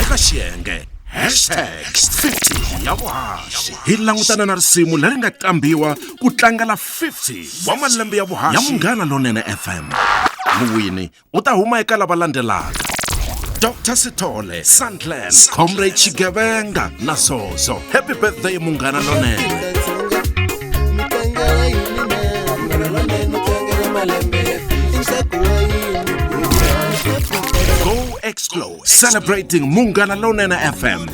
eka xiyenge #50 ya vuhaxi hi langutana na risimu leri nga kambiwa ku tlangela 50 wa malembe ya vuhaxi ya Munghana Lonene FM. Muwini u ta huma eka lava landzelaka: Dr. Sithole, Sandland, Comrade Chigevenga na Soso. Happy birthday Munghana Lonene. Go Explode, celebrating Munghana Lonene FM.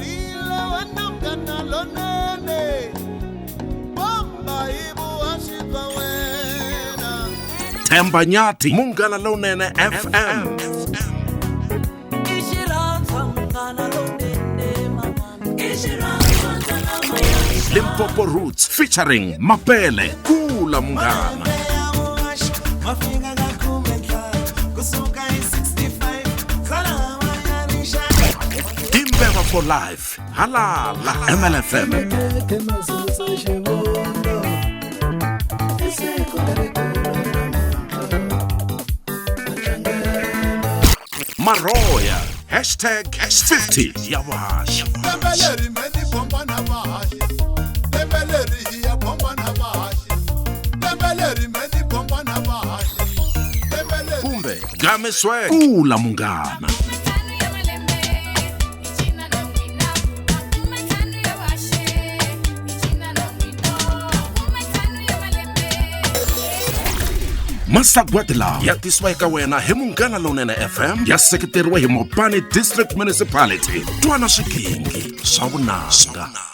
Themba Nyati, Munghana Lonene FM. Limpopo Roots featuring Mapele, Kula Munghana. Imbeva for life, Halala, MLFM. Maroya, #50 ya vuhaxi. Kumbe Game Swag, Kula Munghana. Masagwatla ya tiswa eka wena hi Munghana Lonene FM, ya seketeriwa hi Mopani District Municipality. Twana swikingi swa vunanga.